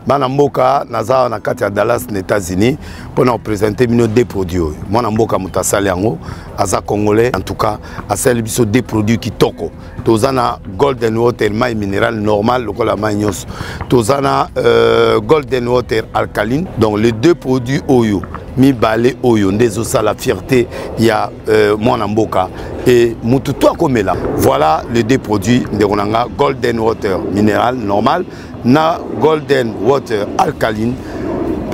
Bana mboka naza na kati ya Dallas aux États-Unis pour nous présenter des produits. Moi na mboka mutasali yango aza congolais en tout cas asali biso des produits qui toko. Tozana golden water mai minéral normal lokola mai nyos. Tozana golden water alcaline donc les deux produits oyo mi balé oyo ndezo sa la fierté ya mwana mboka et mututo akomela. Voilà les deux produits ndekonanga golden water minéral normal na golden water alcaline.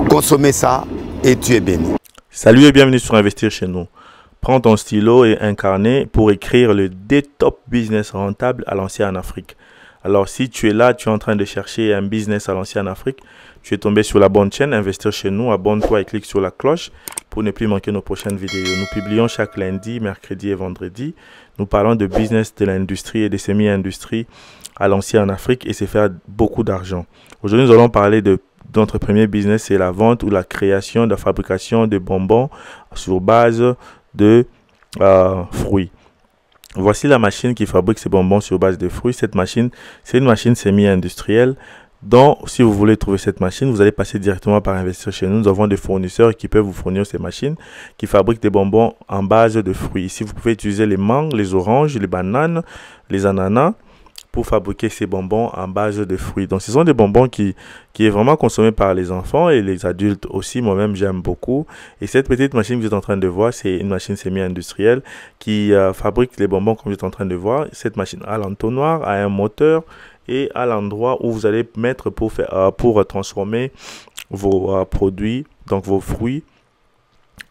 Consommez ça et tu es béni. Salut et bienvenue sur Investir chez nous. Prends ton stylo et un carnet pour écrire le top business rentable à lancer en Afrique. Alors si tu es là, tu es en train de chercher un business à lancer en Afrique, tu es tombé sur la bonne chaîne, Investir chez nous, abonne-toi et clique sur la cloche pour ne plus manquer nos prochaines vidéos. Nous publions chaque lundi, mercredi et vendredi. Nous parlons de business de l'industrie et des semi-industries à lancer en Afrique et c'est faire beaucoup d'argent. Aujourd'hui, nous allons parler de notre premier business, c'est la vente ou la création, la fabrication de bonbons sur base de fruits. Voici la machine qui fabrique ces bonbons sur base de fruits. Cette machine, c'est une machine semi-industrielle. Donc, si vous voulez trouver cette machine, vous allez passer directement par Investir chez nous. Nous avons des fournisseurs qui peuvent vous fournir ces machines qui fabriquent des bonbons en base de fruits. Ici, vous pouvez utiliser les mangues, les oranges, les bananes, les ananas pour fabriquer ces bonbons en base de fruits. Donc, ce sont des bonbons qui est vraiment consommé par les enfants et les adultes aussi. Moi-même, j'aime beaucoup. Et cette petite machine que vous êtes en train de voir, c'est une machine semi-industrielle qui fabrique les bonbons comme vous êtes en train de voir. Cette machine a l'entonnoir, a un moteur et à l'endroit où vous allez mettre pour transformer vos produits, donc vos fruits,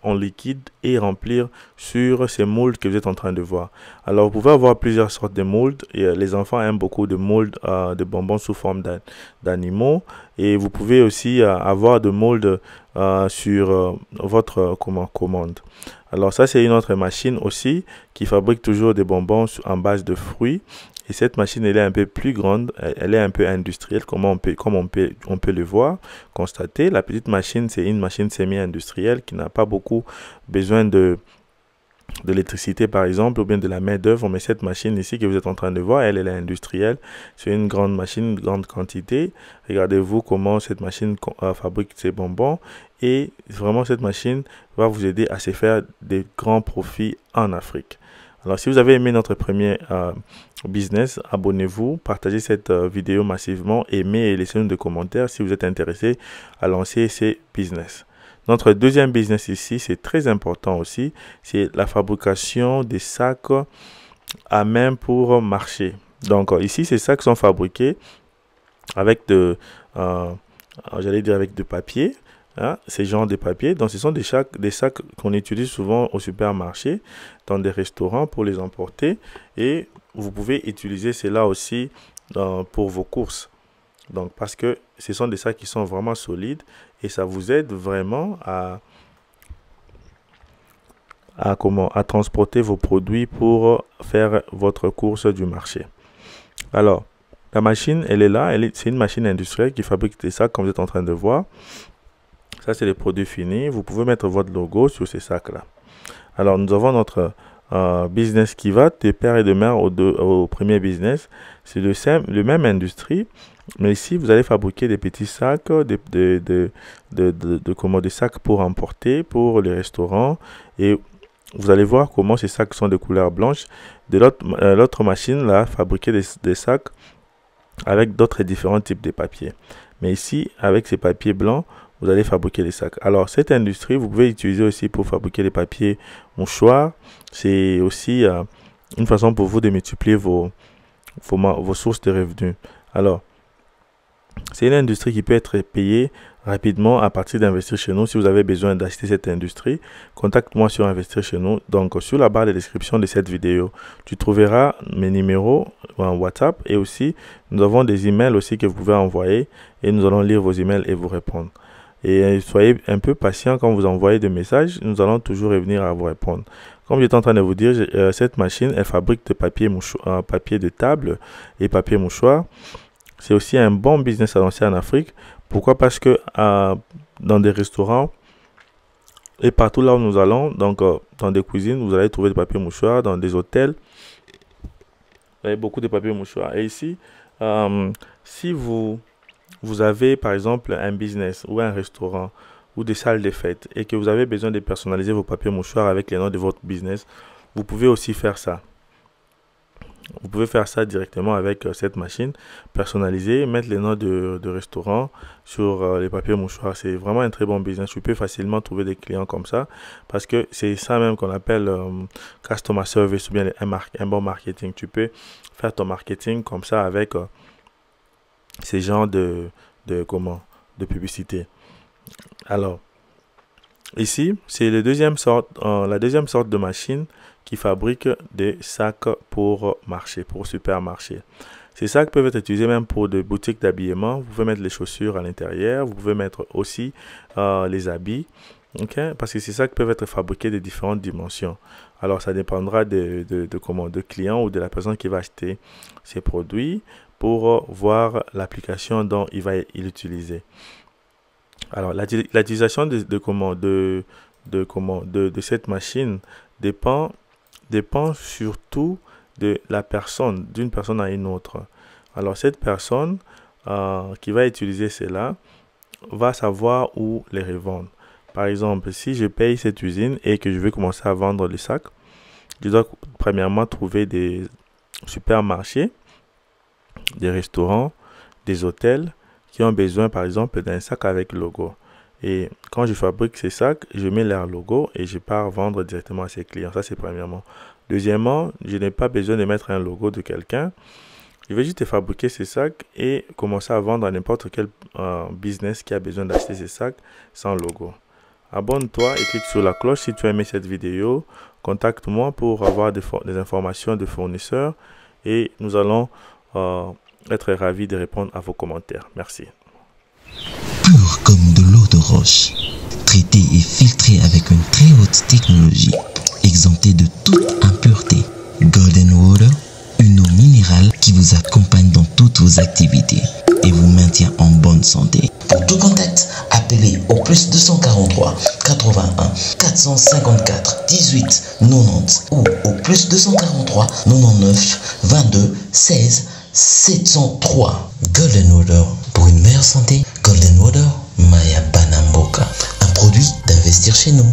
en liquide et remplir sur ces moulds que vous êtes en train de voir. Alors, vous pouvez avoir plusieurs sortes de moulds. Et, les enfants aiment beaucoup de moulds de bonbons sous forme d'animaux. Et vous pouvez aussi avoir de moulds sur votre commande. Alors, ça, c'est une autre machine aussi qui fabrique toujours des bonbons en base de fruits. Et cette machine, elle est un peu plus grande, elle est un peu industrielle, comme on peut le voir, constater. La petite machine, c'est une machine semi-industrielle qui n'a pas beaucoup besoin de l'électricité, par exemple, ou bien de la main-d'œuvre. Mais cette machine ici que vous êtes en train de voir, elle est industrielle. C'est une grande machine, une grande quantité. Regardez-vous comment cette machine fabrique ses bonbons. Et vraiment, cette machine va vous aider à se faire des grands profits en Afrique. Alors, si vous avez aimé notre premier business, abonnez-vous, partagez cette vidéo massivement, aimez et laissez-nous des commentaires si vous êtes intéressé à lancer ces business. Notre deuxième business ici, c'est très important aussi, c'est la fabrication des sacs à main pour marcher. Donc, ici, ces sacs sont fabriqués avec avec de papier. Hein, ces genres de papier. Donc, ce sont des sacs qu'on utilise souvent au supermarché, dans des restaurants pour les emporter. Et vous pouvez utiliser cela aussi pour vos courses. Donc, parce que ce sont des sacs qui sont vraiment solides et ça vous aide vraiment à transporter vos produits pour faire votre course du marché. Alors, la machine, elle est là. C'est une machine industrielle qui fabrique des sacs comme vous êtes en train de voir. Ça, c'est les produits finis. Vous pouvez mettre votre logo sur ces sacs-là. Alors, nous avons notre business qui va de pair et de main au premier business. C'est le même industrie. Mais ici, vous allez fabriquer des petits sacs, des sacs pour emporter pour les restaurants. Et vous allez voir comment ces sacs sont de couleur blanche. De l'autre machine, là, fabriquer des sacs avec d'autres différents types de papiers. Mais ici, avec ces papiers blancs, vous allez fabriquer des sacs. Alors, cette industrie, vous pouvez l'utiliser aussi pour fabriquer des papiers mouchoirs. C'est aussi une façon pour vous de multiplier vos sources de revenus. Alors, c'est une industrie qui peut être payée rapidement à partir d'Investir chez nous. Si vous avez besoin d'acheter cette industrie, contacte-moi sur Investir chez nous. Donc, sur la barre de description de cette vidéo, tu trouveras mes numéros en WhatsApp et aussi, nous avons des emails aussi que vous pouvez envoyer et nous allons lire vos emails et vous répondre. Et soyez un peu patient quand vous envoyez des messages, nous allons toujours revenir à vous répondre. Comme j'étais en train de vous dire, cette machine, elle fabrique de papier de table et papier mouchoir. C'est aussi un bon business à lancer en Afrique. Pourquoi? Parce que dans des restaurants et partout là où nous allons, donc dans des cuisines, vous allez trouver des papiers mouchoirs, dans des hôtels, vous avez beaucoup de papiers mouchoirs. Et ici, si vous vous avez par exemple un business ou un restaurant ou des salles de fête et que vous avez besoin de personnaliser vos papiers mouchoirs avec les noms de votre business, vous pouvez aussi faire ça. Vous pouvez faire ça directement avec cette machine, personnaliser, mettre les noms de restaurants sur les papiers mouchoirs. C'est vraiment un très bon business. Tu peux facilement trouver des clients comme ça parce que c'est ça même qu'on appelle customer service ou bien un bon marketing. Tu peux faire ton marketing comme ça avec ces genres de publicité. Alors, ici, c'est la deuxième sorte de machine qui fabrique des sacs pour marché, pour supermarché. Ces sacs peuvent être utilisés même pour des boutiques d'habillement. Vous pouvez mettre les chaussures à l'intérieur. Vous pouvez mettre aussi les habits. Okay? Parce que ces sacs peuvent être fabriqués de différentes dimensions. Alors, ça dépendra de client ou de la personne qui va acheter ces produits pour voir l'application dont il va l'utiliser. Alors, l'utilisation de cette machine dépend surtout de la personne, d'une personne à une autre. Alors, cette personne qui va utiliser cela va savoir où les revendre. Par exemple, si je paye cette usine et que je veux commencer à vendre les sacs, je dois premièrement trouver des supermarchés, des restaurants, des hôtels qui ont besoin, par exemple, d'un sac avec logo. Et quand je fabrique ces sacs, je mets leur logo et je pars vendre directement à ces clients. Ça, c'est premièrement. Deuxièmement, je n'ai pas besoin de mettre un logo de quelqu'un. Je vais juste fabriquer ces sacs et commencer à vendre à n'importe quel business qui a besoin d'acheter ces sacs sans logo. Abonne-toi et clique sur la cloche si tu as aimé cette vidéo. Contacte-moi pour avoir des informations de fournisseurs et nous allons être ravis de répondre à vos commentaires. Merci. Pur comme de l'eau de roche, traité et filtré avec une très haute technologie, exempté de toute impureté. Golden Water, une eau minérale qui vous accompagne dans toutes vos activités et vous maintient en bonne santé. Pour tout contact, appelez au plus 243 81 454 18 90 ou au plus 243 99 22 16 703. Golden Water, pour une meilleure santé. Golden Water, Maya Banamboka, un produit d'investir chez nous.